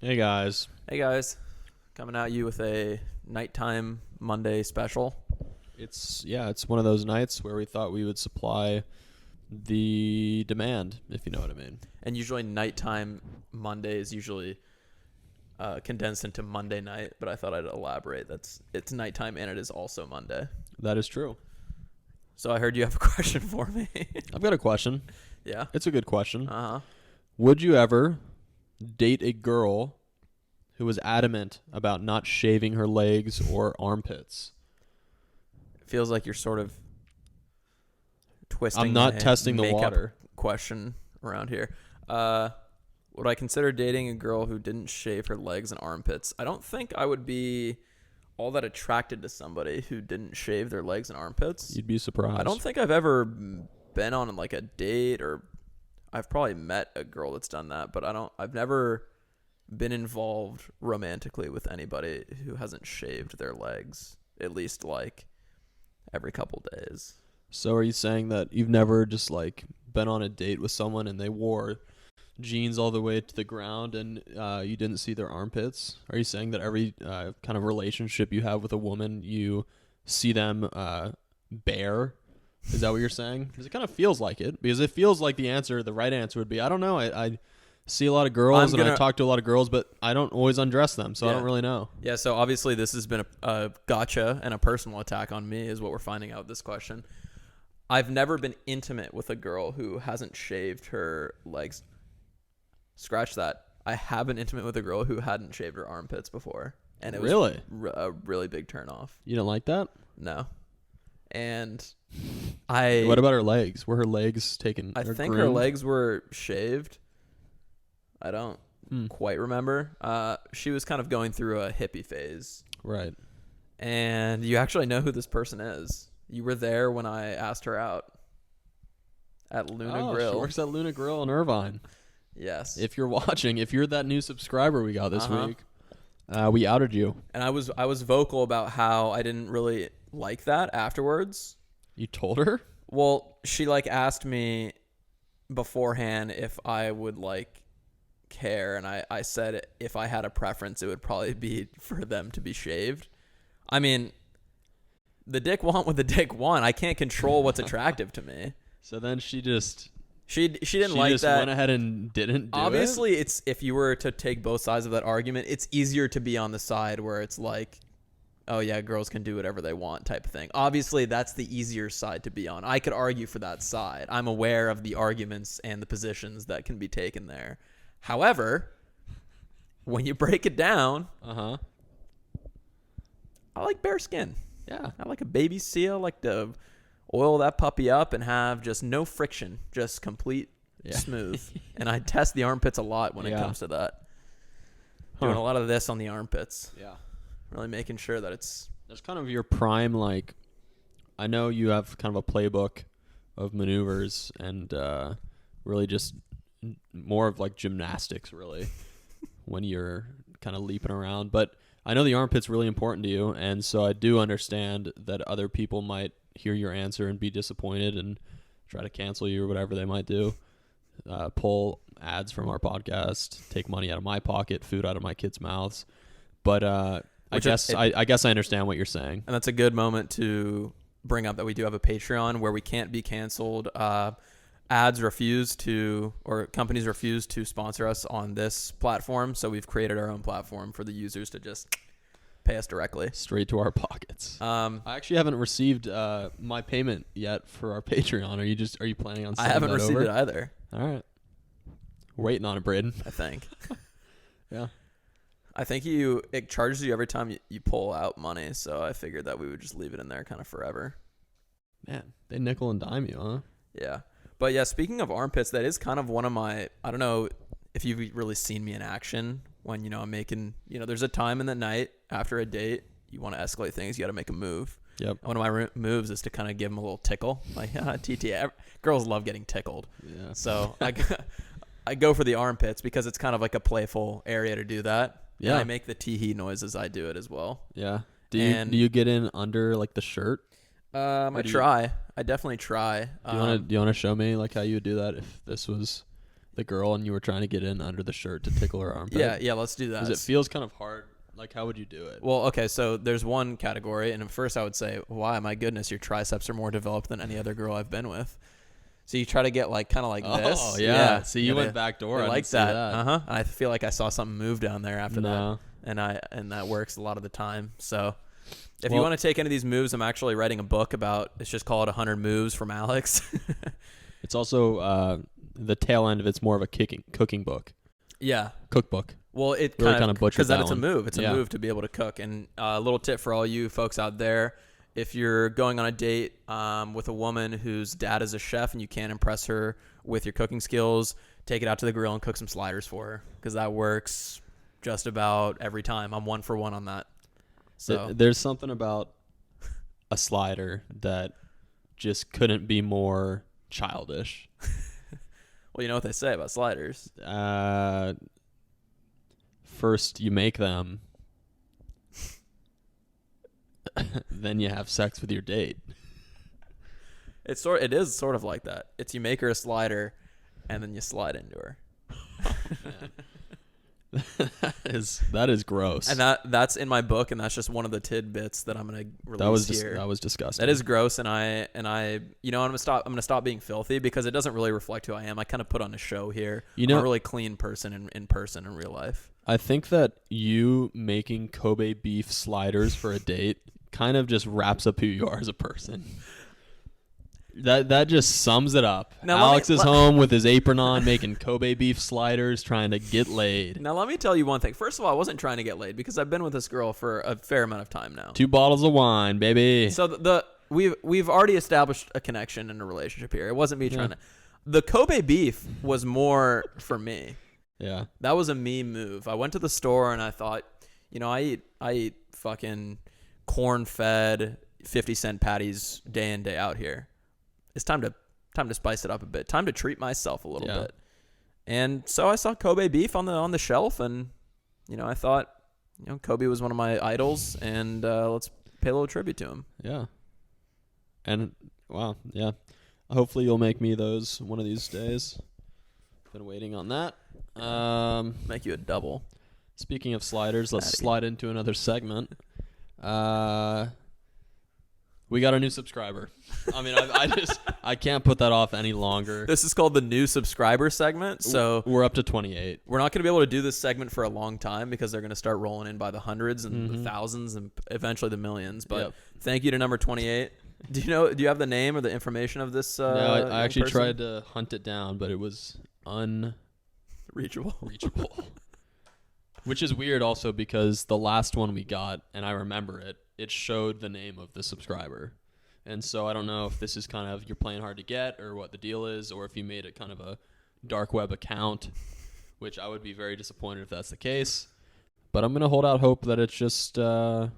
Hey guys. Hey guys, coming at you with a nighttime Monday special. It's one of those nights where we thought we would supply the demand, if you know what I mean. And usually nighttime Monday is usually condensed into Monday night, but I thought I'd elaborate. It's nighttime and it is also Monday. That is true. So I heard you have a question for me. I've got a question. Yeah. It's a good question. Uh-huh. Would you ever date a girl who was adamant about not shaving her legs or armpits? It feels like you're sort of twisting I'm not my testing the makeup water. question around here. Would I consider dating a girl who didn't shave her legs and armpits? I don't think I would be all that attracted to somebody who didn't shave their legs and armpits. You'd be surprised. I don't think I've ever been on like a date, or I've probably met a girl that's done that, but I've never been involved romantically with anybody who hasn't shaved their legs at least like every couple days. So are you saying that you've never just like been on a date with someone and they wore jeans all the way to the ground and you didn't see their armpits? Are you saying that every kind of relationship you have with a woman, you see them bare? Is that what you're saying? Because it kind of feels like it. Because it feels like the right answer would be, I don't know. I see a lot of girls and I talk to a lot of girls, but I don't always undress them, so I don't really know. Yeah, so obviously this has been a gotcha and a personal attack on me is what we're finding out with this question. I've never been intimate with a girl who hasn't shaved her legs. Scratch that. I have been intimate with a girl who hadn't shaved her armpits before. And it was a really big turnoff. You don't like that? No. And What about her legs? Were her legs taken? I think her legs were shaved. I don't quite remember. She was kind of going through a hippie phase. Right. And you actually know who this person is. You were there when I asked her out at Luna Grill. She works at Luna Grill in Irvine. Yes. If you're watching, if you're that new subscriber we got this week, we outed you. And I was vocal about how I didn't really like that afterwards. You told her? Well, she like asked me beforehand if I would like care, and I said if I had a preference, it would probably be for them to be shaved. I mean, the dick want what the dick want. I can't control what's attractive to me. So then she didn't like that. She just went ahead and didn't do Obviously, it's if you were to take both sides of that argument, it's easier to be on the side where it's like, oh yeah, girls can do whatever they want type of thing. Obviously, that's the easier side to be on. I could argue for that side. I'm aware of the arguments and the positions that can be taken there. However, when you break it down, I like bare skin. Yeah. I like a baby seal. I like to oil that puppy up and have just no friction, just complete smooth. And I test the armpits a lot when it comes to that. Doing a lot of this on the armpits. Yeah. Really making sure that it's... That's kind of your prime, like... I know you have kind of a playbook of maneuvers and really just more of like gymnastics, really, when you're kind of leaping around. But I know the armpit's really important to you, and so I do understand that other people might hear your answer and be disappointed and try to cancel you or whatever they might do. Pull ads from our podcast, take money out of my pocket, food out of my kids' mouths. But I guess I understand what you're saying. And that's a good moment to bring up that we do have a Patreon where we can't be canceled. Companies refuse to sponsor us on this platform, so we've created our own platform for the users to just pay us directly straight to our pockets. I actually haven't received my payment yet for our Patreon. Are you planning on sending I haven't that received over? it either. All right, waiting on it, Braden. I think. Yeah, I think it charges you every time you pull out money, so I figured that we would just leave it in there kind of forever. Man, they nickel and dime you, huh? Yeah. But yeah, speaking of armpits, that is kind of one of my, I don't know if you've really seen me in action when, I'm making, there's a time in the night after a date, you want to escalate things, you got to make a move. Yep. And one of my moves is to kind of give them a little tickle. Like, TT, girls love getting tickled. Yeah. So I go for the armpits because it's kind of like a playful area to do that. Yeah. And I make the tee-hee noise as I do it as well. Yeah. Do you get in under like the shirt? I try. I definitely try. Do you want to show me like how you would do that if this was the girl and you were trying to get in under the shirt to tickle her armpit? Yeah, let's do that. Because it feels kind of hard. Like, how would you do it? Well, okay, so there's one category, and at first I would say, why, my goodness, your triceps are more developed than any other girl I've been with. So you try to get like kind of like this. Oh, yeah. See, you went back door. I I like didn't see that. that. Uh-huh. And I feel like I saw something move down there after No. that. And that works a lot of the time. So if you want to take any of these moves, I'm actually writing a book about, it's just called 100 Moves from Alex. It's also the tail end of it's more of a cooking book. Yeah. Cookbook. Well, it Really kind of butchered because then that it's a one. move. It's a Yeah. move to be able to cook. And a little tip for all you folks out there: if you're going on a date with a woman whose dad is a chef and you can't impress her with your cooking skills, take it out to the grill and cook some sliders for her, because that works just about every time. I'm 1 for 1 on that. So There's something about a slider that just couldn't be more childish. well, you know what they say about sliders. First you make them, then you have sex with your date. It is sort of like that. It's you make her a slider, and then you slide into her. That is gross. And that's in my book, and that's just one of the tidbits that I'm gonna release here. That was disgusting. That is gross, and I you know, I'm gonna stop being filthy, because it doesn't really reflect who I am. I kind of put on a show here. You know, I'm a really clean person in person in real life. I think that you making Kobe beef sliders for a date kind of just wraps up who you are as a person. That just sums it up. Now, Alex is home with his apron on, making Kobe beef sliders, trying to get laid. Now let me tell you one thing. First of all, I wasn't trying to get laid, because I've been with this girl for a fair amount of time now. 2 bottles of wine, baby. So we've already established a connection and a relationship here. It wasn't me trying to. The Kobe beef was more for me. Yeah. That was a me move. I went to the store and I thought, you know, I eat fucking corn-fed 50-cent patties day in, day out here. It's time to spice it up a bit. Time to treat myself a little bit. And so I saw Kobe beef on the shelf, and you know, I thought, you know, Kobe was one of my idols, and let's pay a little tribute to him. Yeah. And wow, yeah. Hopefully you'll make me those one of these days. Been waiting on that. Make you a double. Speaking of sliders, let's slide into another segment. We got a new subscriber. I mean, I can't put that off any longer. This is called the new subscriber segment. So we're up to 28. We're not going to be able to do this segment for a long time, because they're going to start rolling in by the hundreds and the thousands and eventually the millions. But thank you to number 28. Do you have the name or the information of this? No, I actually tried to hunt it down, but it was unreachable. Which is weird also, because the last one we got, and I remember it showed the name of the subscriber. And so I don't know if this is kind of you're playing hard to get, or what the deal is, or if you made it kind of a dark web account, which I would be very disappointed if that's the case. But I'm going to hold out hope that it's just, there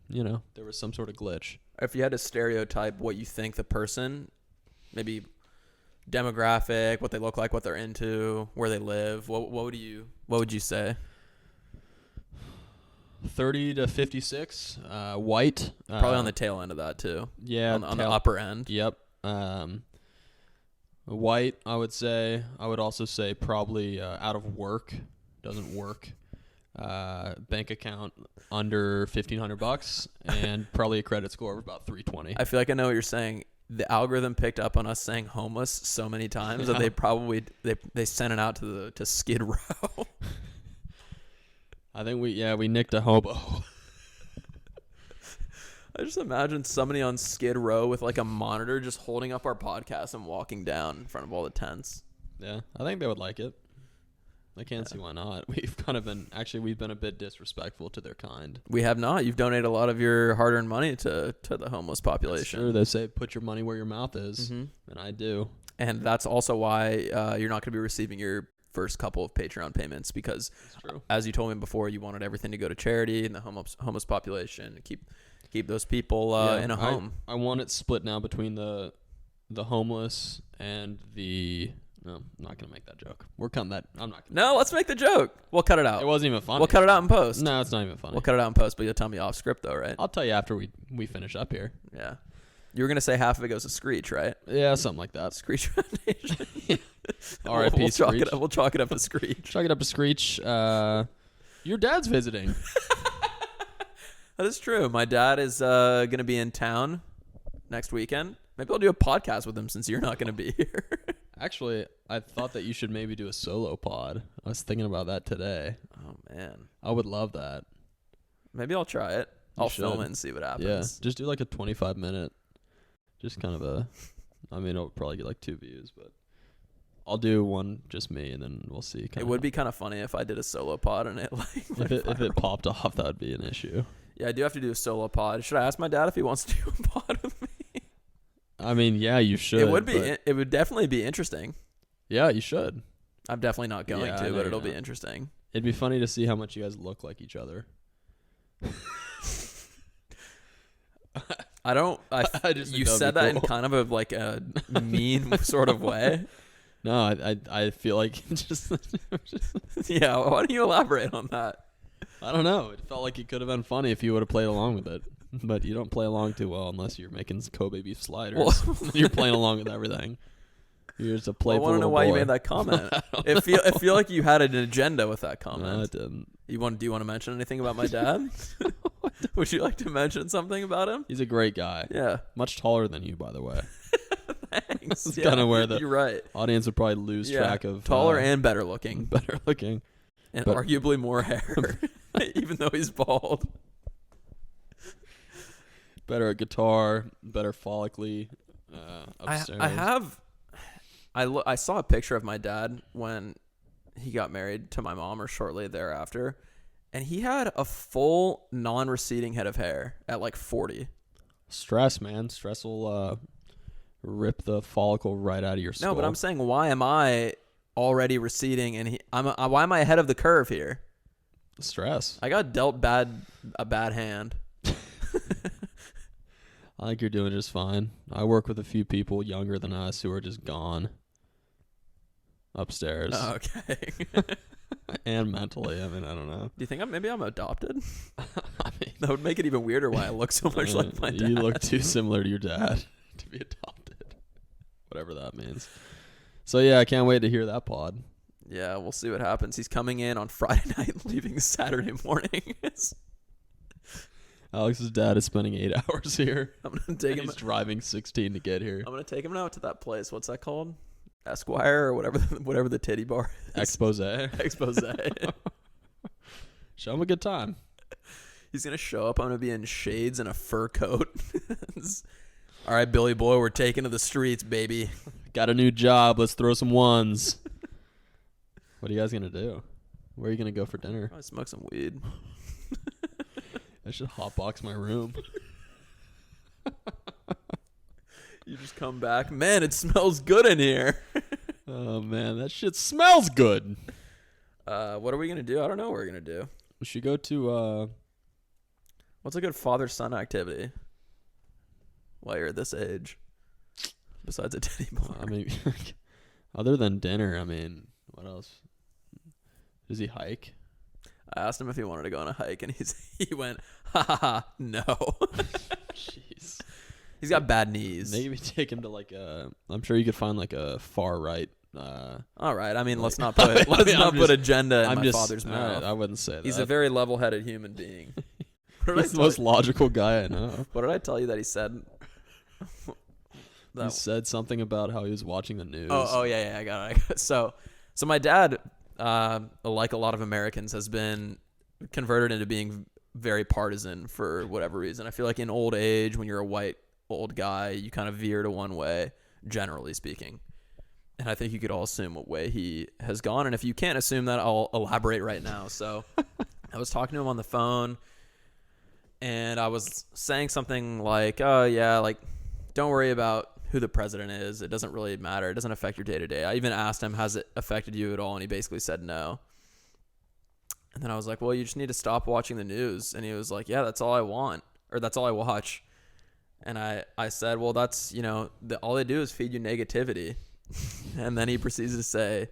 was some sort of glitch. If you had to stereotype what you think the person, maybe demographic, what they look like, what they're into, where they live, what would you say? 30 to 56, white. Probably on the tail end of that too. Yeah. On the upper end. Yep. White, I would say. I would also say probably out of work. Doesn't work. Bank account under $1,500 and probably a credit score of about 320. I feel like I know what you're saying. The algorithm picked up on us saying homeless so many times that they probably they sent it out to Skid Row. I think we nicked a hobo. I just imagine somebody on Skid Row with like a monitor just holding up our podcast and walking down in front of all the tents. Yeah, I think they would like it. I can't see why not. We've been a bit disrespectful to their kind. We have not. You've donated a lot of your hard-earned money to the homeless population. Sure, they say put your money where your mouth is, and I do. And that's also why you're not going to be receiving your first couple of Patreon payments, because as you told me before, you wanted everything to go to charity and the homeless population, keep those people in a home. I want it split now between the homeless and the... No, I'm not going to make that joke. We're cutting that. I'm not going to. No, let's make the joke. We'll cut it out. It wasn't even funny. We'll cut it out in post. No, it's not even funny. We'll cut it out in post, but you'll tell me off script though, right? I'll tell you after we finish up here. Yeah. You were going to say half of it goes to Screech, right? Yeah, something like that. Screech Foundation. R.I.P. We'll chalk Screech. we'll chalk it up to Screech. Chalk it up to Screech. Your dad's visiting. That is true. My dad is going to be in town next weekend. Maybe I'll do a podcast with him since you're not going to be here. Actually, I thought that you should maybe do a solo pod. I was thinking about that today. Oh, man. I would love that. Maybe I'll try it. I'll film should. it and see what happens. Yeah, just do like a 25-minute, just kind of a, I mean, it'll probably get like 2 views, but I'll do one just me, and then we'll see. It would be kind of funny if I did a solo pod and it like if it popped off, that would be an issue. Yeah, I do have to do a solo pod. Should I ask my dad if he wants to do a pod with me? I mean, yeah, you should. It would be. It would definitely be interesting. Yeah, you should. I'm definitely not going Yeah, I to, know but you're it'll be not. interesting. It'd be funny to see how much you guys look like each other. I don't. I just think you that'd said be that in cool. kind of like a mean sort of way. No, I feel like just Yeah. Why don't you elaborate on that? I don't know. It felt like it could have been funny if you would have played along with it, but you don't play along too well unless you're making Kobe beef sliders. Well, You're playing along with everything. You're just a I playful want to know little why you boy. made that comment. I feel like you had an agenda with that comment. No, it didn't. Do you want to mention anything about my dad? Would you like to mention something about him? He's a great guy. Yeah. Much taller than you, by the way. Thanks. That's kinda where the- You're right. Audience would probably lose Yeah. track of Taller and better looking, better looking. and but- arguably more hair, even though he's bald. Better at guitar, better follically. Upstairs. I saw a picture of my dad when he got married to my mom or shortly thereafter, and he had a full non-receding head of hair at like 40. Stress, man. Stress will rip the follicle right out of your skull. No, but I'm saying, why am I already receding and why am I ahead of the curve here? Stress. I got dealt a bad hand. I think you're doing just fine. I work with a few people younger than us who are just gone upstairs. Oh, okay. And mentally. I mean, I don't know. Do you think maybe I'm adopted? I mean, That would make it even weirder why I look so much like my dad. You look too similar to your dad to be adopted. Whatever that means. So, yeah, I can't wait to hear that pod. Yeah, we'll see what happens. He's coming in on Friday night, leaving Saturday morning. Alex's dad is spending 8 hours here. I'm gonna take him. He's driving 16 to get here. I'm gonna take him out to that place. What's that called? Esquire or whatever the titty bar is. Expose. Expose. Show him a good time. He's gonna show up. I'm gonna be in shades and a fur coat. All right, Billy boy, we're taking to the streets, baby. Got a new job. Let's throw some ones. What are you guys going to do? Where are you going to go for dinner? Probably smoke some weed. I should hotbox my room. You just come back. Man, it smells good in here. Oh, man. That shit smells good. What are we gonna do? I don't know what we're gonna do. We should go to... What's a good father-son activity while you're at this age? Besides a titty bar. I mean, other than dinner, I mean, what else? Does he hike? I asked him if he wanted to go on a hike, and he went, ha ha ha, no. Jeez. He's got bad knees. Maybe take him to like a... I'm sure you could find like a far right... All right. I mean, let's not I mean, put just- agenda in I'm my just, father's mouth. I wouldn't say that. He's a very level-headed human being. What did I He's the tell most you- logical guy I know. What did I tell you that he said? He said something about how he was watching the news. Oh yeah, I got it. So my dad, like a lot of Americans, has been converted into being very partisan for whatever reason. I feel like in old age, when you're a white old guy, you kind of veer to one way, generally speaking. And I think you could all assume what way he has gone. And if you can't assume that, I'll elaborate right now. So I was talking to him on the phone, and I was saying something like, oh, yeah, like, don't worry about who the president is. It doesn't really matter. It doesn't affect your day-to-day. I even asked him, has it affected you at all? And he basically said no. And then I was like, well, you just need to stop watching the news. And he was like, yeah, that's all I want, or that's all I watch. And I said, well, that's, all they do is feed you negativity. And then he proceeds to say,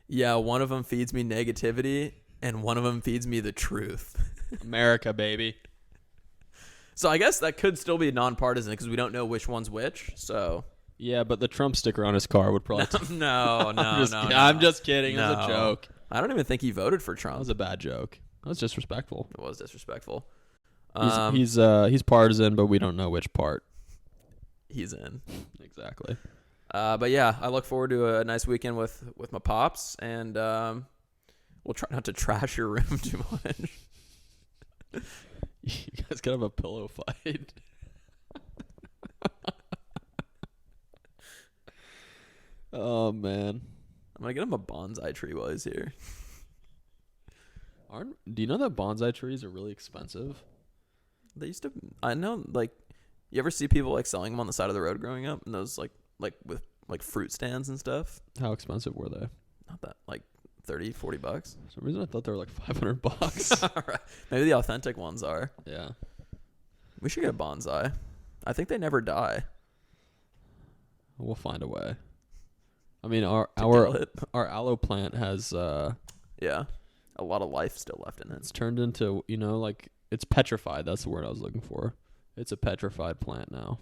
yeah, one of them feeds me negativity and one of them feeds me the truth. America, baby. So I guess that could still be nonpartisan because we don't know which one's which. So Yeah, but the Trump sticker on his car would probably. No, I'm just kidding. It was a No. joke. I don't even think he voted for That Trump. was a bad joke. That was disrespectful. It was disrespectful. He's partisan, but we don't know which part. He's in. Exactly. But yeah, I look forward to a nice weekend with my pops, and we'll try not to trash your room too much. You guys could have a pillow fight. Oh man. I'm gonna get him a bonsai tree while he's here. Do you know that bonsai trees are really expensive? They used to. I know, like, you ever see people like selling them on the side of the road growing up, and those like with like fruit stands and stuff. How expensive were they? Not that, like $30, $40. For some reason I thought they were like $500. All right. Maybe the authentic ones are. Yeah. We should get a bonsai. I think they never die. We'll find a way. I mean, our kill it. aloe plant has Yeah, a lot of life still left in it. it's turned into, like it's petrified. That's the word I was looking for. It's a petrified plant now.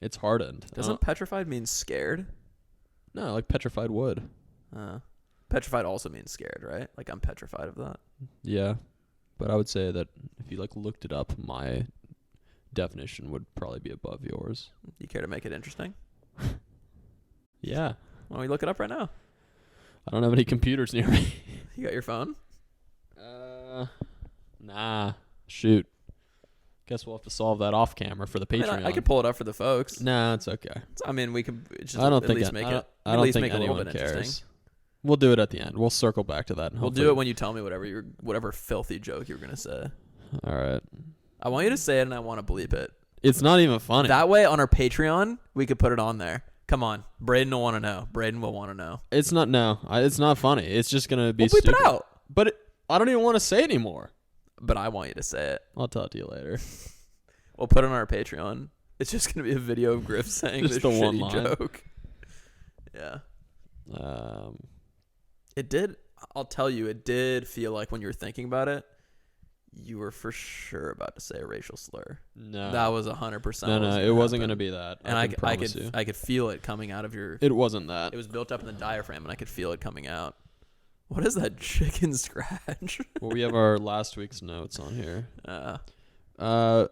It's hardened. Doesn't petrified mean scared? No, like petrified wood. Petrified also means scared, right? Like, I'm petrified of that. Yeah. But I would say that if you like looked it up, my definition would probably be above yours. You care to make it interesting? Yeah. Why don't we look it up right now? I don't have any computers near me. You got your phone? Nah. Shoot. Guess we'll have to solve that off camera for the Patreon. I could pull it up for the folks. Nah, it's okay. I mean, we could just I don't at think least make it. I At don't least think make it a little anyone bit interesting. cares. We'll do it at the end. We'll circle back to that. And We'll do it when you tell me whatever filthy joke you were gonna say. All right. I want you to say it, and I want to bleep it. It's not even funny. That way, on our Patreon, we could put it on there. Come on, Braden will want to know. Braden will want to know. It's not. No, it's not funny. It's just gonna be We'll bleep stupid. it out. But I don't even want to say it anymore. But I want you to say it. I'll talk to you later. We'll put it on our Patreon. It's just gonna be a video of Griff saying Just this the one shitty line. joke. Yeah. Um. It did. I'll tell you, it did feel like when you were thinking about it, you were for sure about to say a racial slur. No. That was 100%. No. It wasn't gonna be that. And I promise you. I could feel it coming out of your. It wasn't that. It was built up in the diaphragm, and I could feel it coming out. What is that chicken scratch? Well, we have our last week's notes on here. Do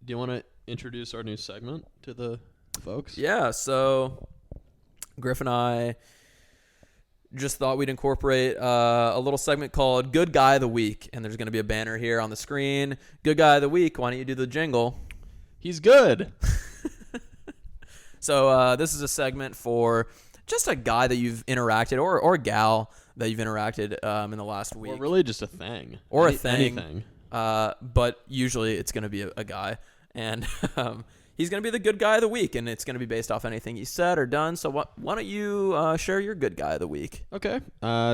you want to introduce our new segment to the folks? Yeah. So, Griff and I just thought we'd incorporate a little segment called Good Guy of the Week. And there's going to be a banner here on the screen. Good Guy of the Week. Why don't you do the jingle? He's good. So this is a segment for just a guy that you've interacted or a gal that you've interacted in the last week. Or really just a thing. Or a thing. Anything. But usually it's going to be a guy. And he's going to be the good guy of the week. And it's going to be based off anything he said or done. So why don't you share your good guy of the week? Okay.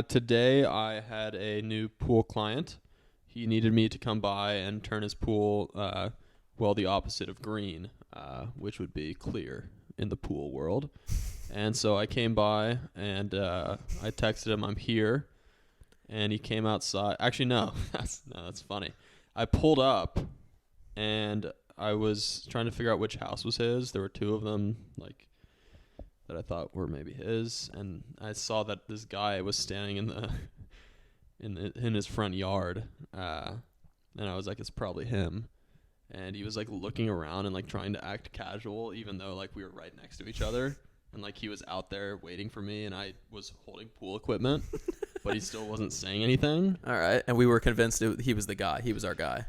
Today I had a new pool client. He needed me to come by and turn his pool, the opposite of green, which would be clear in the pool world. And so I came by and I texted him, I'm here. And he came outside. Actually, no. That's funny. I pulled up and I was trying to figure out which house was his. There were two of them, like, that I thought were maybe his, and I saw that this guy was standing in his front yard, and I was like, it's probably him. And he was like looking around and like trying to act casual, even though like we were right next to each other, and like he was out there waiting for me, and I was holding pool equipment, but he still wasn't saying anything. All right. And we were convinced he was the guy. He was our guy.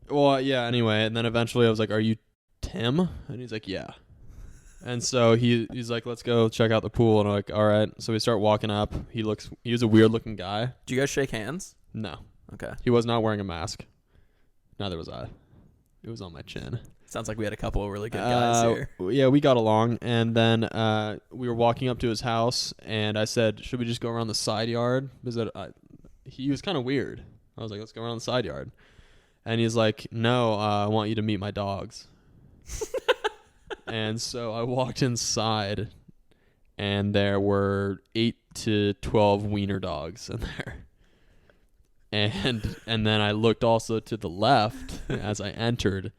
Well, yeah, anyway, and then eventually I was like, are you Tim? And he's like, yeah. And so he's like, let's go check out the pool. And I'm like, all right. So we start walking up. He was a weird looking guy. Did you guys shake hands? No. Okay. He was not wearing a mask. Neither was I. It was on my chin. Sounds like we had a couple of really good guys here. Yeah, we got along. And then we were walking up to his house, and I said, should we just go around the side yard? Because he was kind of weird. I was like, let's go around the side yard. And he's like, no, I want you to meet my dogs. And so I walked inside, and there were 8 to 12 wiener dogs in there. And then I looked also to the left as I entered,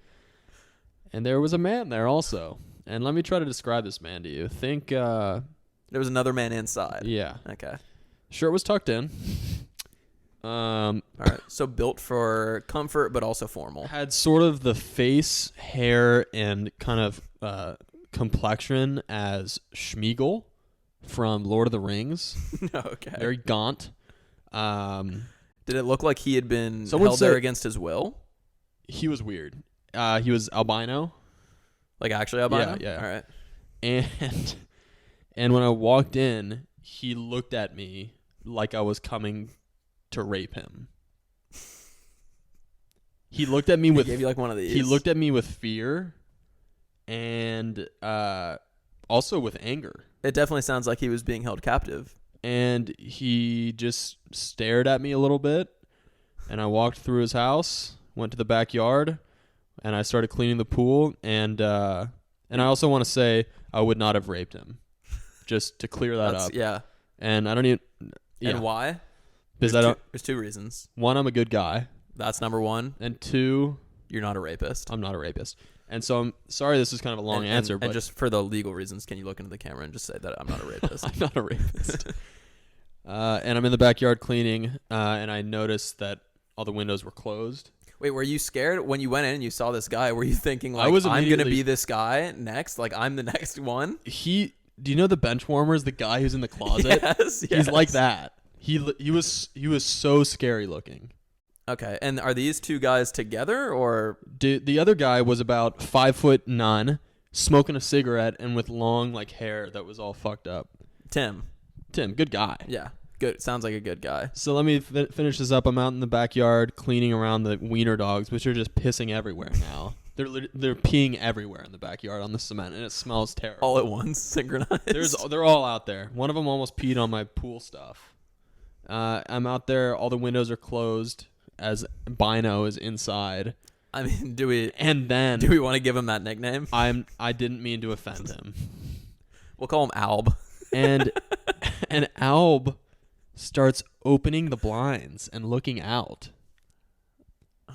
and there was a man there also. And let me try to describe this man to you. Think, There was another man inside. yeah. Okay. Shirt was tucked in. All right. So built for comfort, but also formal. Had sort of the face, hair, and kind of complexion as Schmeagol from Lord of the Rings. Okay. Very gaunt. Did it look like he had been Some would held there say- against his will? He was weird. He was albino. Like actually albino? Yeah. All right. And when I walked in, he looked at me like I was coming to rape him. He looked at me He with gave you like one of these. he looked at me with fear and also with anger. It definitely sounds like he was being held captive. And he just stared at me a little bit, and I walked through his house, went to the backyard, and I started cleaning the pool, and I also want to say I would not have raped him, just to clear that up. Yeah. And I don't even. Yeah, And why? because I don't. There's 2 reasons. One, I'm a good guy, That's number 1. and 2, You're not a rapist. I'm not a rapist. And so I'm sorry, this is kind of a long answer, but and just for the legal reasons, can you look into the camera and just say that I'm not a rapist? I'm not a rapist. And I'm in the backyard cleaning, and I noticed that all the windows were closed. Wait, were you scared when you went in and you saw this guy? Were you thinking like, I was I'm gonna immediately- be this guy next? Like I'm the next one? Do you know the bench warmers, the guy who's in the closet? Yes, He's like that. He was so scary looking. Okay, and are these 2 guys together or? The other guy was about 5'9", smoking a cigarette and with long like hair that was all fucked up. Tim? Tim, good guy. Yeah, good. Sounds like a good guy. So let me finish this up. I'm out in the backyard cleaning around the wiener dogs, which are just pissing everywhere now. They're peeing everywhere in the backyard on the cement, and it smells terrible. All at once, synchronized. They're all out there. One of them almost peed on my pool stuff. I'm out there. All the windows are closed as Bino is inside. I mean, do we And then want to give him that nickname? I didn't mean to offend him. We'll call him Alb. And Alb starts opening the blinds and looking out.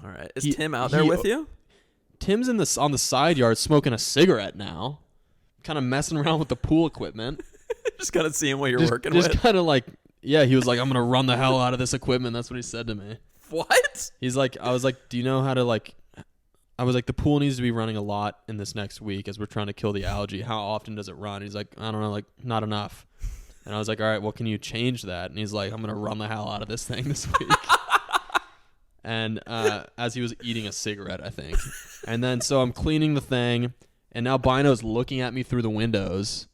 All right, is He- Tim out there he- with you? Tim's on the side yard smoking a cigarette now, kind of messing around with the pool equipment. Just gotta see him what you're just working just with. kind of like, yeah, he was like, I'm gonna run the hell out of this equipment. That's what he said to me. What? He's like, I was like, do you know how to like? I was like, the pool needs to be running a lot in this next week as we're trying to kill the algae. How often does it run? He's like, I don't know, like not enough. And I was like, all right, well, can you change that? And he's like, I'm gonna run the hell out of this thing this week. And as he was eating a cigarette, I think. And then so I'm cleaning the thing, and now Bino's looking at me through the windows,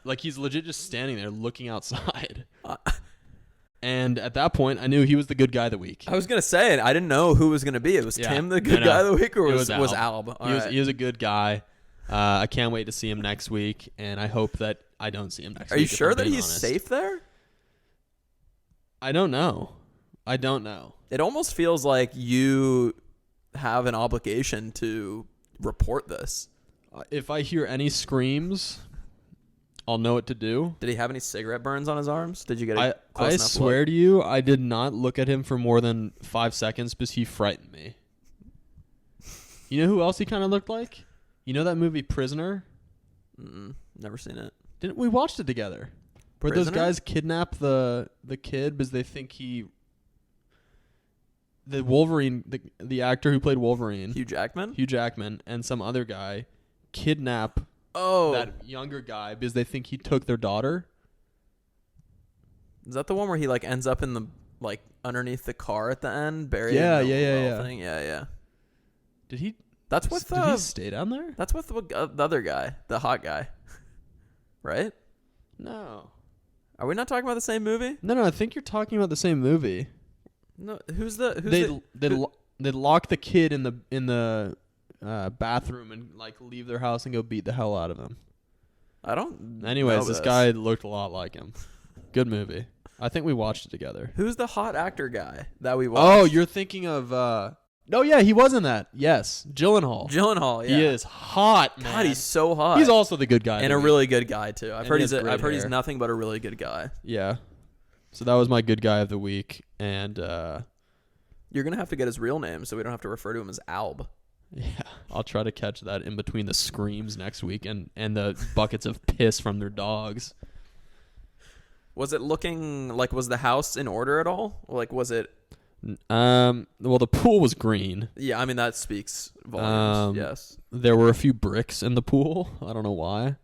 like he's legit just standing there looking outside. And at that point, I knew he was the good guy of the week. I was gonna say it. I didn't know who was gonna be. It was Yeah, Tim, the I good know. guy of the week, or It was was Alb? All He was right. he was a good guy. I can't wait to see him next week, and I hope that I don't see him next Are week. you if sure I'm that being he's honest. safe there? I don't know. It almost feels like you have an obligation to report this. If I hear any screams, I'll know what to do. Did he have any cigarette burns on his arms? Did you get a I close enough swear look? to you, I did not look at him for more than 5 seconds because he frightened me. You know who else he kind of looked like? You know that movie Prisoner? Never seen it. Didn't we watched it together? Where those Prisoner? guys kidnap the kid because they think the Wolverine, the actor who played Wolverine, Hugh Jackman? Hugh Jackman, and some other guy kidnap Oh, that younger guy because they think he took their daughter. is that the one where he like ends up in the like underneath the car at the end, buried? Yeah, in the yeah, well yeah. Thing? Yeah. Did he? That's with Did he stay down there? that's with the other guy, the hot guy, right? No. Are we not talking about the same movie? No, I think you're talking about the same movie. No, who's the They lock the kid in the bathroom and like leave their house and go beat the hell out of him. I don't. Anyways, know this guy looked a lot like him. Good movie. I think we watched it together. Who's the hot actor guy that we watched? Oh, you're thinking of no, yeah, he was in that. Yes, Gyllenhaal. Gyllenhaal. Yeah. He is hot, man. God, he's so hot. He's also the good guy. and of a the really good guy too. I've And heard he he's has great he's hair. nothing but a really good guy. week. Yeah. So that was my good guy of the week, and You're gonna have to get his real name so we don't have to refer to him as Alb. Yeah, I'll try to catch that in between the screams next week and the buckets of piss from their dogs. Was it looking like, was the house in order at all? Like, was it? Well, the pool was green. Yeah, I mean, that speaks volumes. Yes. There were a few bricks in the pool. I don't know why.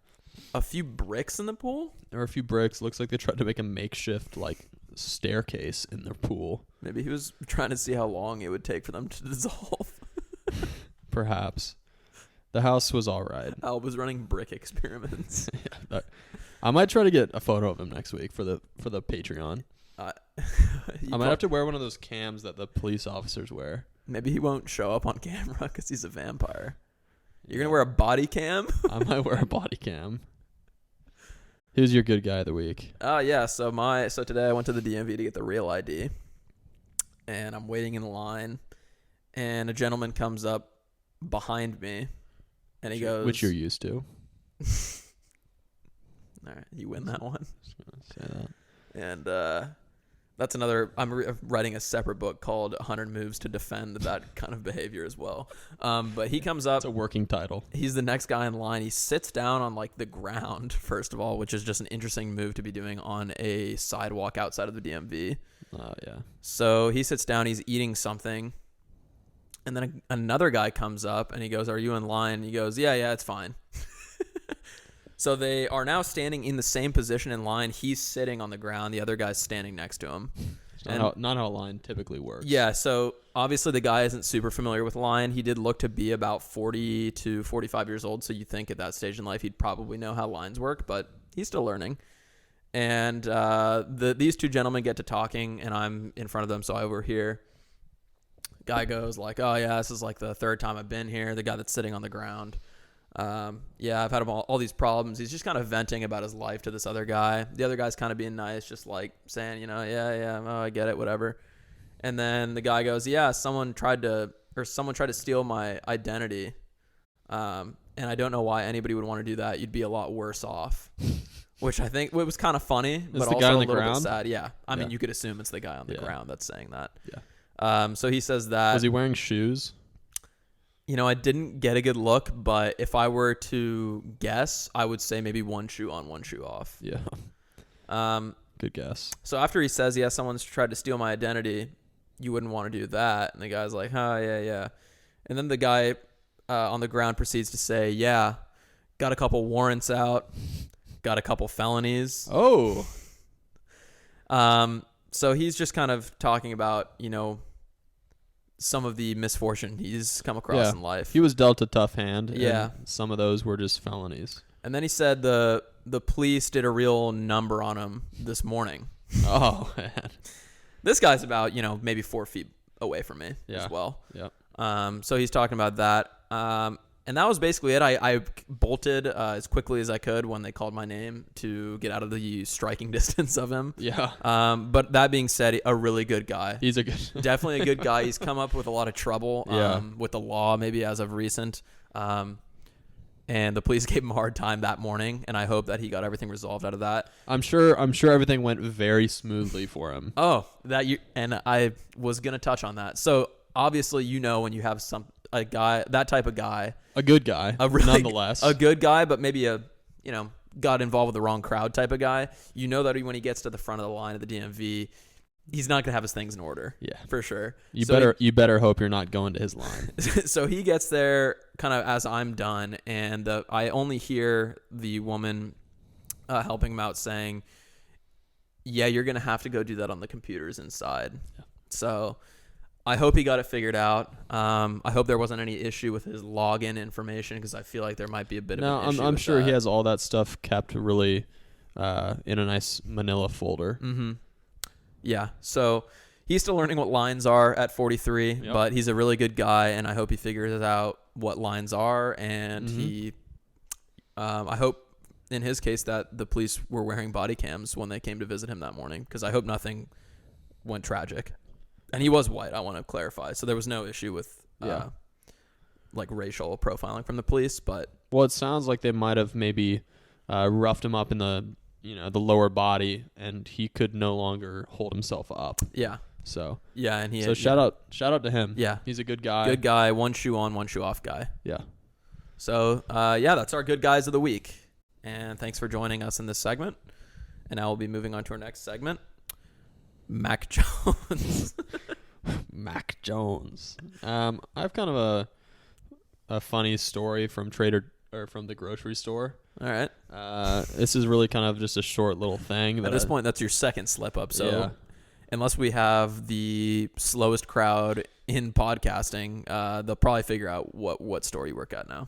A few bricks in the pool? There were a few bricks. Looks like they tried to make a makeshift, like, staircase in their pool. Maybe he was trying to see how long it would take for them to dissolve. Perhaps. The house was all right. Al was running brick experiments. Yeah, I might try to get a photo of him next week for the Patreon. I might have to wear one of those cams that the police officers wear. Maybe he won't show up on camera because he's a vampire. You're going to wear a body cam? I might wear a body cam. Who's your good guy of the week? Yeah. So today I went to the DMV to get the real ID. And I'm waiting in line. And a gentleman comes up behind me. And he goes... Which you're used to. All right. You win that one. Just gonna say that. And that's another. I'm writing a separate book called 100 Moves to Defend that kind of behavior as well. But he comes up. It's a working title. He's the next guy in line. He sits down on like the ground, first of all, which is just an interesting move to be doing on a sidewalk outside of the DMV. Yeah. So he sits down. He's eating something. And then another guy comes up and he goes, "Are you in line?" And he goes, Yeah, it's fine. So they are now standing in the same position in line. He's sitting on the ground. The other guy's standing next to him. Not how a line typically works. Yeah, so obviously the guy isn't super familiar with line. He did look to be about 40 to 45 years old, so you think at that stage in life he'd probably know how lines work, but he's still learning. And these two gentlemen get to talking, and I'm in front of them, so I overhear. Guy goes like, "Oh, yeah, this is like the third time I've been here." The guy that's sitting on the ground. I've had all these problems. He's just kind of venting about his life to this other guy. The other guy's kind of being nice, just like saying, yeah, oh, I get it, whatever. And then the guy goes, "Yeah, someone tried to steal my identity. And I don't know why anybody would want to do that. You'd be a lot worse off." Which I think it was kind of funny, but also a little bit sad. Yeah. I mean, you could assume it's the guy on the ground that's saying that. Yeah. So he says that. Was he wearing shoes? I didn't get a good look, but if I were to guess, I would say maybe one shoe on, one shoe off. Yeah. Good guess. So after he says, "Yeah, someone's tried to steal my identity," you wouldn't want to do that. And the guy's like, "Oh, yeah." And then the guy on the ground proceeds to say, "Yeah, got a couple warrants out, got a couple felonies." Oh. So he's just kind of talking about, some of the misfortune he's come across in life. He was dealt a tough hand. Yeah. And some of those were just felonies. And then he said the police did a real number on him this morning. Oh, man. This guy's about, maybe 4 feet away from me as well. Yeah. So he's talking about that. And that was basically it. I bolted as quickly as I could when they called my name to get out of the striking distance of him. Yeah. But that being said, a really good guy. He's a good... Definitely a good guy. He's come up with a lot of trouble with the law, maybe as of recent. And the police gave him a hard time that morning, and I hope that he got everything resolved out of that. I'm sure everything went very smoothly for him. Oh, and I was going to touch on that. So obviously, when you have a guy, that type of guy, a good guy, nonetheless, a good guy, but maybe got involved with the wrong crowd type of guy. That when he gets to the front of the line of the DMV, he's not gonna have his things in order. Yeah, for sure. You better hope you're not going to his line. So he gets there kind of as I'm done, and I only hear the woman helping him out saying, "Yeah, you're gonna have to go do that on the computers inside." Yeah. So I hope he got it figured out. I hope there wasn't any issue with his login information, because I feel like there might be a bit of an issue. I'm sure that. He has all that stuff kept really in a nice manila folder. Mm-hmm. Yeah. So he's still learning what lines are at 43, but he's a really good guy, and I hope he figures out what lines are. And I hope in his case that the police were wearing body cams when they came to visit him that morning, because I hope nothing went tragic. And he was white, I want to clarify. So there was no issue with like racial profiling from the police, but it sounds like they might have maybe roughed him up in the the lower body, and he could no longer hold himself up. Yeah. So Yeah, and shout out to him. Yeah, he's a good guy. Good guy. One shoe on, one shoe off guy. Yeah. So yeah, that's our good guys of the week. And thanks for joining us in this segment. And now we'll be moving on to our next segment. Mac Jones. Mac Jones. I have kind of a funny story from from the grocery store. All right. This is really kind of just a short little thing. At this point, that's your second slip up. So yeah. Unless we have the slowest crowd in podcasting, they'll probably figure out what store you work at now.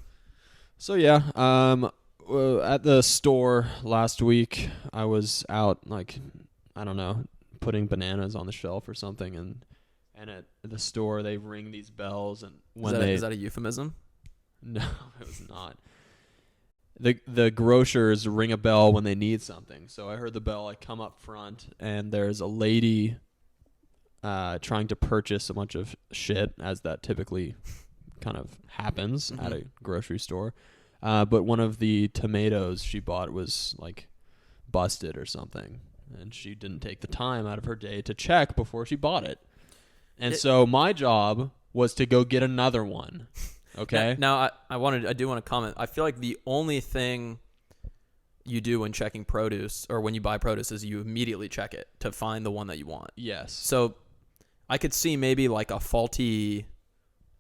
So yeah, at the store last week, I was out putting bananas on the shelf or something, and at the store they ring these bells, and is that a euphemism? No, it was not. The grocers ring a bell when they need something. So I heard the bell. I come up front, and there's a lady trying to purchase a bunch of shit, as that typically kind of happens at a grocery store. But one of the tomatoes she bought was like busted or something, and she didn't take the time out of her day to check before she bought it. And so my job was to go get another one. Okay. Now I do want to comment. I feel like the only thing you do when checking produce or when you buy produce is you immediately check it to find the one that you want. Yes. So I could see maybe like a faulty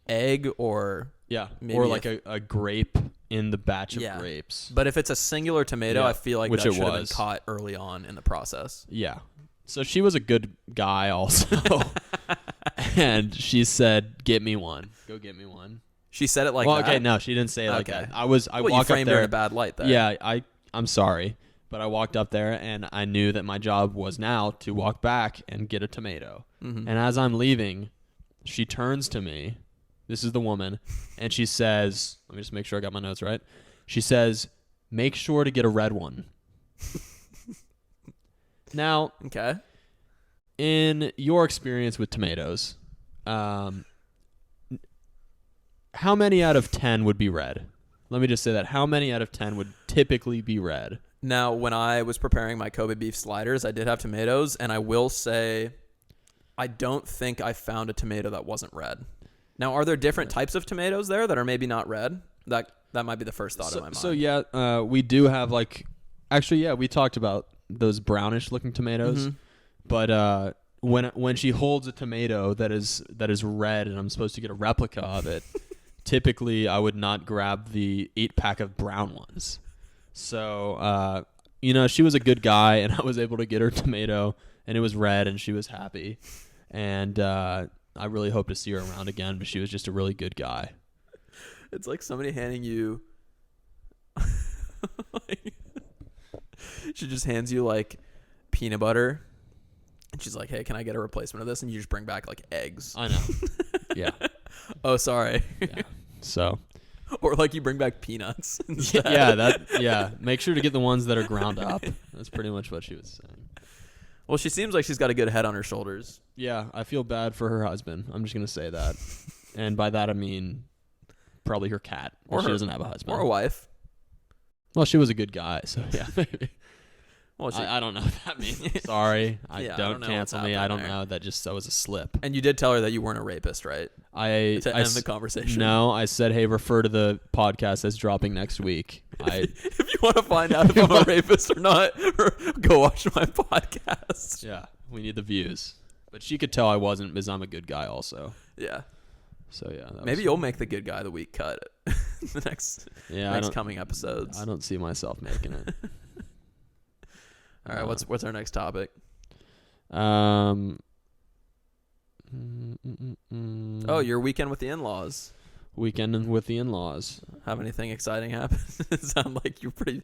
egg or or like a grape in the batch of grapes. But if it's a singular tomato, I feel like that should have been caught early on in the process. Yeah. So she was a good guy also. And she said, "Get me one. Go get me one." She said it like that? Okay, no, she didn't say it like that. I walked you framed up there. her in a bad light there. Yeah, I'm sorry. But I walked up there, and I knew that my job was now to walk back and get a tomato. Mm-hmm. And as I'm leaving, she turns to me. This is the woman. And she says, let me just make sure I got my notes right. She says, "Make sure to get a red one." Now, okay. In your experience with tomatoes, how many out of 10 would be red? Let me just say that. How many out of 10 would typically be red? Now, when I was preparing my Kobe beef sliders, I did have tomatoes, and I will say I don't think I found a tomato that wasn't red. Now, are there different types of tomatoes there that are maybe not red? That might be the first thought in my mind. So, yeah, we do have we talked about those brownish-looking tomatoes. Mm-hmm. But when she holds a tomato that is red and I'm supposed to get a replica of it, typically I would not grab the 8-pack of brown ones. So, she was a good guy, and I was able to get her tomato, and it was red, and she was happy. And I really hope to see her around again, but she was just a really good guy. It's like somebody handing you... she just hands you, like, peanut butter, and she's like, "Hey, can I get a replacement of this?" And you just bring back, like, eggs. I know. Yeah. Oh, sorry. Yeah. So... Or like you bring back peanuts. Yeah. Make sure to get the ones that are ground up. That's pretty much what she was saying. Well, she seems like she's got a good head on her shoulders. Yeah, I feel bad for her husband. I'm just gonna say that, and by that I mean probably her cat. Or she doesn't have a husband or a wife. Well, she was a good guy, so yeah. Well, I don't know what that means. Sorry, don't cancel me. I don't know. That was a slip. And you did tell her that you weren't a rapist, right? To end the conversation. No, I said, "Hey, refer to the podcast that's dropping next week." If you want to find out if I'm a rapist or not, go watch my podcast. Yeah, we need the views. But she could tell I wasn't because I'm a good guy also. Yeah. So yeah, maybe you'll make the good guy of the week cut the next coming episodes. I don't see myself making it. All right, what's our next topic? Oh, your weekend with the in-laws. Weekend with the in-laws. Have anything exciting happen? It sounds like you're pretty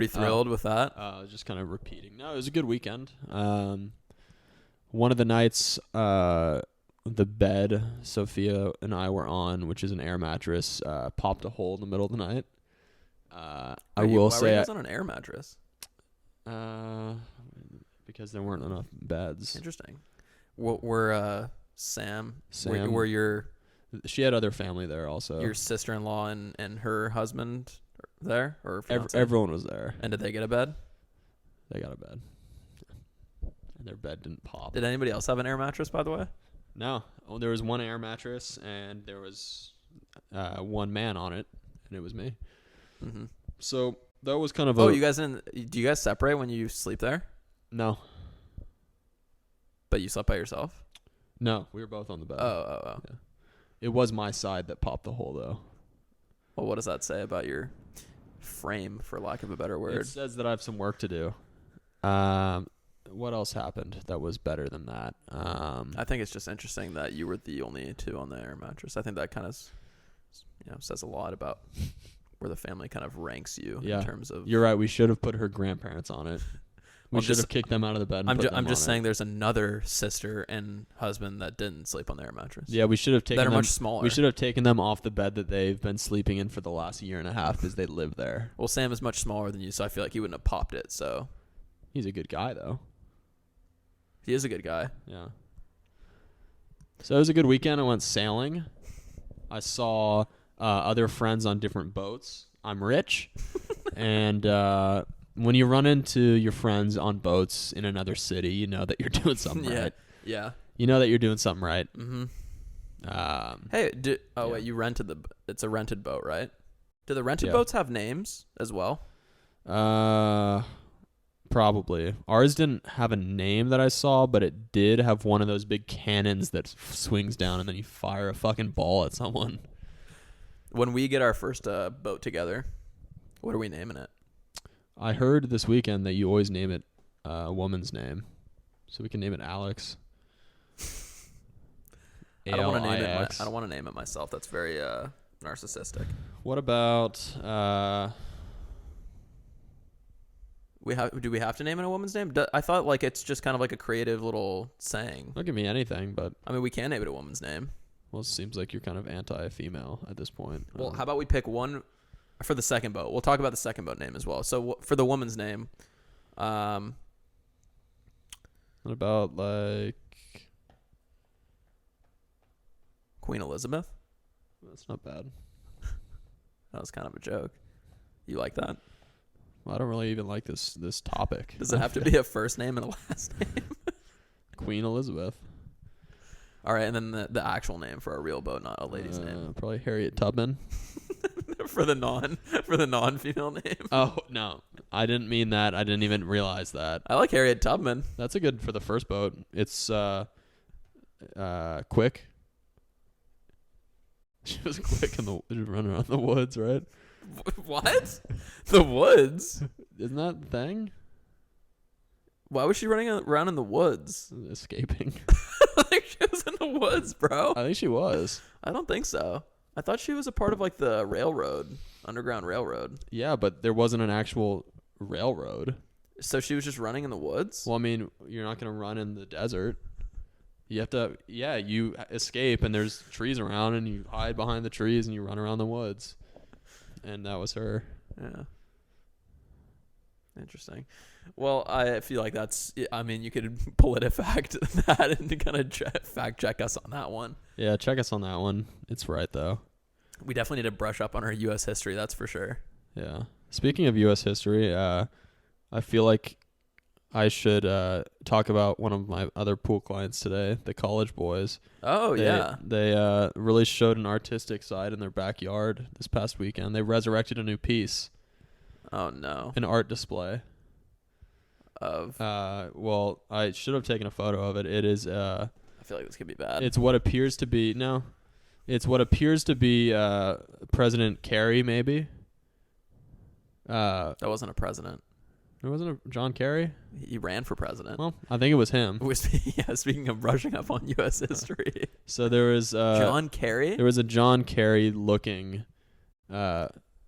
thrilled with that. Just kind of repeating. No, it was a good weekend. One of the nights, the bed Sophia and I were on, which is an air mattress, popped a hole in the middle of the night. Why were you guys on an air mattress? Because there weren't enough beds. Interesting. Were Sam, were your... She had other family there also. Your sister-in-law and her husband there? Or everyone was there. And did they get a bed? They got a bed. and their bed didn't pop. Did anybody else have an air mattress, by the way? No. Oh, there was one air mattress, and there was one man on it, and it was me. Mm-hmm. So that was kind of do you guys separate when you sleep there? No. But you slept by yourself? No, we were both on the bed. Oh. Yeah. It was my side that popped the hole, though. Well, what does that say about your frame, for lack of a better word? It says that I have some work to do. What else happened that was better than that? I think it's just interesting that you were the only two on the air mattress. I think that kind of, says a lot about where the family kind of ranks you in terms of. You're right. We should have put her grandparents on it. We should have kicked them out of the bed. And I'm just saying, there's another sister and husband that didn't sleep on the air mattress. Yeah, we should have taken them. That are much smaller. We should have taken them off the bed that they've been sleeping in for the last year and a half because they live there. Well, Sam is much smaller than you, so I feel like he wouldn't have popped it. So he's a good guy, though. He is a good guy. Yeah. So it was a good weekend. I went sailing. I saw other friends on different boats. I'm rich, and when you run into your friends on boats in another city, you know that you're doing something right. Yeah. You know that you're doing something right. Mm-hmm. Hey, wait, you rented it's a rented boat, right? Do the rented boats have names as well? Probably. Ours didn't have a name that I saw, but it did have one of those big cannons that swings down and then you fire a fucking ball at someone. When we get our first boat together, what are we naming it? I heard this weekend that you always name it a woman's name. So we can name it Alex. I don't want to name it myself. That's very narcissistic. What about do we have to name it a woman's name? I thought like it's just kind of like a creative little saying. Don't give me anything, but I mean, we can name it a woman's name. Well, it seems like you're kind of anti-female at this point. Well, how about we pick one for the second boat? We'll talk about the second boat name as well. So for the woman's name, what about like Queen Elizabeth? That's not bad. That was kind of a joke. You like that? Well, I don't really even like this topic. Does it have to be a first name and a last name? Queen Elizabeth. All right, and then the actual name for a real boat, not a lady's name. Probably Harriet Tubman. for the non-female name. Oh no, I didn't mean that. I didn't even realize that. I like Harriet Tubman. That's a good for the first boat. It's quick. She was quick in the running around the woods, right? What? The woods? Isn't that the thing? Why was she running around in the woods? Escaping. I think she was in the woods, bro. I think she was. I don't think so. I thought she was a part of like the railroad, Underground Railroad. Yeah, but there wasn't an actual railroad. So she was just running in the woods? Well, I mean, you're not going to run in the desert. You have to, you escape and there's trees around and you hide behind the trees and you run around the woods. And that was her. Yeah. Interesting. Well, I feel like you could PolitiFact that and kind of fact check us on that one. Yeah, check us on that one. It's right, though. We definitely need to brush up on our U.S. history, that's for sure. Yeah. Speaking of U.S. history, I feel like I should talk about one of my other pool clients today, the College Boys. Oh, yeah. They really showed an artistic side in their backyard this past weekend. They resurrected a new piece. Oh, no. An art display. Well, I should have taken a photo of it. It is I feel like this could be bad. It's what appears to be President Kerry, maybe. That wasn't a president. It wasn't a John Kerry? He ran for president. Well, I think it was him. Speaking of brushing up on U.S. history. So there was John Kerry? There was a John Kerry looking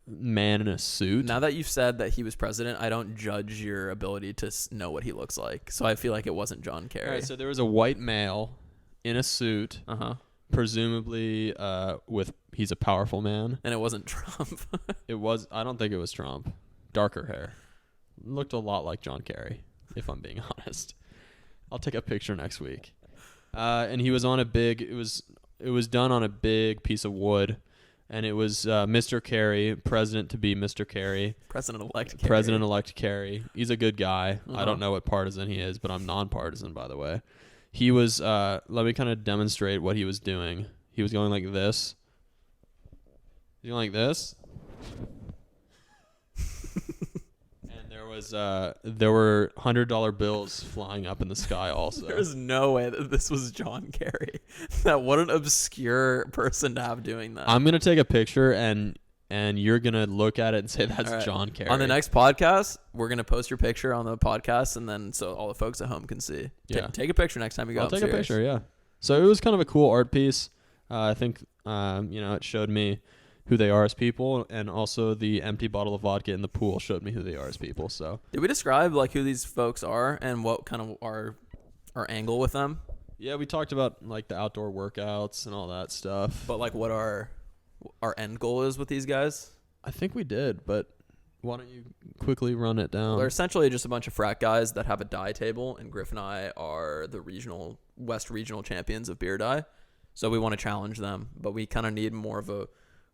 man in a suit. Now that you've said that he was president, I don't judge your ability to know what he looks like. So I feel like it wasn't John Kerry. All right, so there was a white male in a suit, presumably he's a powerful man. And it wasn't Trump. I don't think it was Trump. Darker hair. Looked a lot like John Kerry, if I'm being honest. I'll take a picture next week. And he was on it was done on a big piece of wood. and it was Mr. Kerry, president to be Mr. Kerry, President-elect. President-elect Kerry. He's a good guy. I Uh-huh. don't know what partisan he is, but I'm nonpartisan, by the way. He was. Let me kind of demonstrate what he was doing. He was going like this. He's going like this. There were $100 bills flying up in the sky also. There's no way that this was John Kerry. That what an obscure person to have doing that. I'm gonna take a picture and you're gonna look at it and say that's All right. John Kerry. On the next podcast, we're gonna post your picture on the podcast, and then so all the folks at home can see. Yeah. Take a picture next time you go. I'll take upstairs. a picture. Yeah. So it was kind of a cool art piece. I think it showed me who they are as people, and also the empty bottle of vodka in the pool showed me who they are as people. So Did we describe like who these folks are and what kind of our angle with them? yeah, we talked about like the outdoor workouts and all that stuff. But like what our end goal is with these guys? I think we did, but why don't you quickly run it down? They're essentially just a bunch of frat guys that have a die table, and Griff and I are the West regional champions of beer die. So we want to challenge them, but we kind of need more of a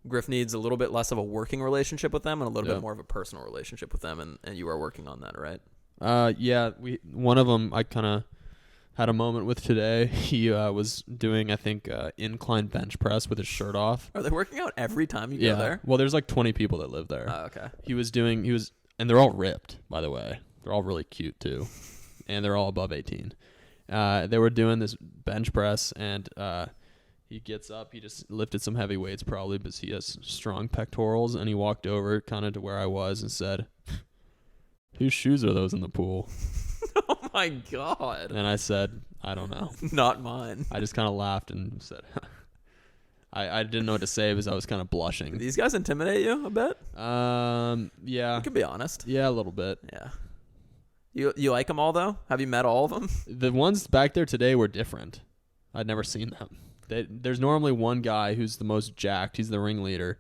Griff needs a little bit less of a working relationship with them and a little bit more of a personal relationship with them, and you are working on that, right? Yeah, one of them I kind of had a moment with today. He was doing, I think, incline bench press with his shirt off. Are they working out every time you go there? Well, there's like 20 people that live there. Oh, okay. And they're all ripped, by the way. They're all really cute too, and they're all above 18. They were doing this bench press, and he gets up. He just lifted some heavy weights, probably because he has strong pectorals, and he walked over kind of to where I was and said, "Whose shoes are those in the pool?" Oh my god. And I said, "I don't know." Not mine. I just kind of laughed and said, I didn't know what to say because I was kind of blushing. These guys intimidate you a bit? Yeah. You can be honest. Yeah, a little bit. Yeah. You like them all, though? Have you met all of them? The ones back there today were different. I'd never seen them. There's normally one guy who's the most jacked. He's the ringleader.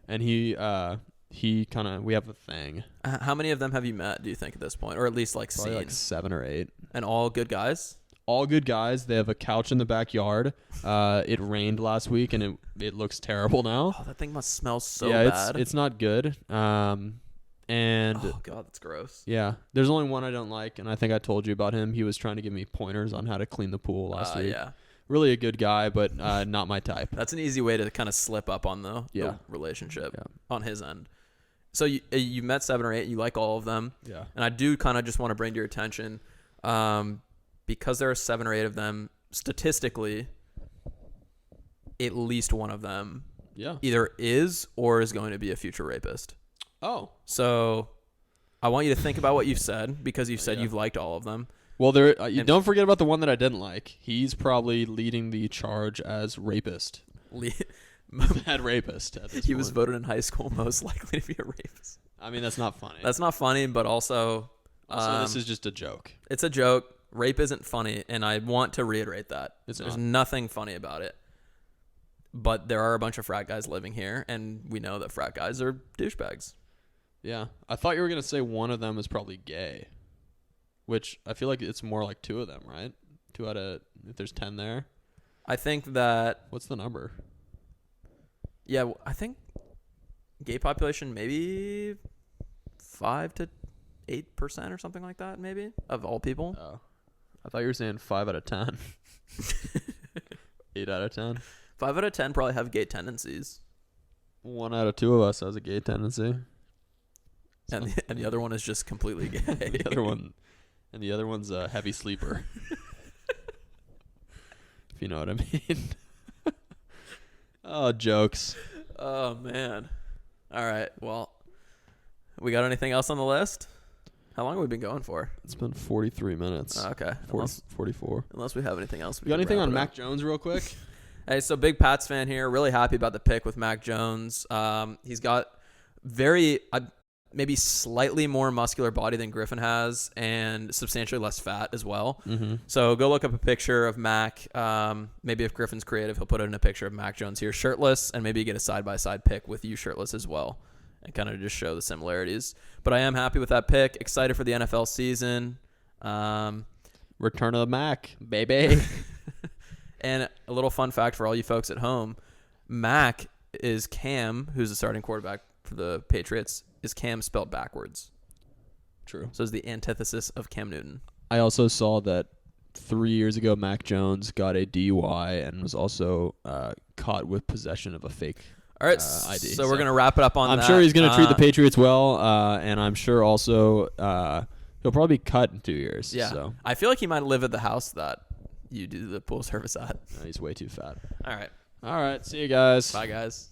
And we have a thing. How many of them have you met, do you think, at this point? Or at least, like, Probably seen? like 7 or 8. And all good guys? All good guys. They have a couch in the backyard. It rained last week, and it looks terrible now. Oh, that thing must smell so yeah, bad. it's not good. And oh, God, that's gross. yeah, there's only one I don't like, and I think I told you about him. He was trying to give me pointers on how to clean the pool last week. Yeah. Really a good guy, but not my type. That's an easy way to kind of slip up on the relationship on his end. So you met 7 or 8. You like all of them. Yeah. And I do kind of just want to bring to your attention, because there are 7 or 8 of them, statistically, at least one of them either is or is going to be a future rapist. Oh. So I want you to think about what you've said, because you've said you've liked all of them. Well, you don't forget about the one that I didn't like. He's probably leading the charge as rapist. Head rapist at this He point. was voted in high school most likely to be a rapist. I mean, that's not funny. That's not funny, but also this is just a joke. It's a joke. Rape isn't funny, and I want to reiterate that. There's nothing funny about it. But there are a bunch of frat guys living here, and we know that frat guys are douchebags. Yeah. I thought you were going to say one of them is probably gay, which I feel like it's more like 2 of them, right? 2 out of, if there's 10 there. I think that... What's the number? Yeah, I think gay population maybe 5 to 8% or something like that, maybe, of all people. Oh. I thought you were saying 5 out of 10. 8 out of 10. 5 out of 10 probably have gay tendencies. 1 out of 2 of us has a gay tendency. And the other one is just completely gay. the other one's a heavy sleeper. If you know what I mean. Oh, jokes. Oh, man. All right. Well, we got anything else on the list? How long have we been going for? It's been 43 minutes. Okay. 44. Unless we have anything else. You got anything on Mac Jones real quick? Hey, so big Pats fan here. Really happy about the pick with Mac Jones. He's got maybe slightly more muscular body than Griffin has, and substantially less fat as well. Mm-hmm. So go look up a picture of Mac. Maybe if Griffin's creative, he'll put in a picture of Mac Jones here shirtless, and maybe get a side-by-side pic with you shirtless as well, and kind of just show the similarities. But I am happy with that pick. Excited for the NFL season. Return of the Mac, baby. And a little fun fact for all you folks at home, Mac is Cam, who's the starting quarterback for the Patriots, is Cam spelled backwards. True. So it's the antithesis of Cam Newton. I also saw that 3 years ago, Mac Jones got a DUI and was also caught with possession of a fake All right, ID. so we're going to wrap it up on I'm that. sure he's going to treat the Patriots well, and I'm sure also he'll probably be cut in 2 years. Yeah. So. I feel like he might live at the house that you do the pool service at. He's way too fat. All right. All right. See you guys. Bye, guys.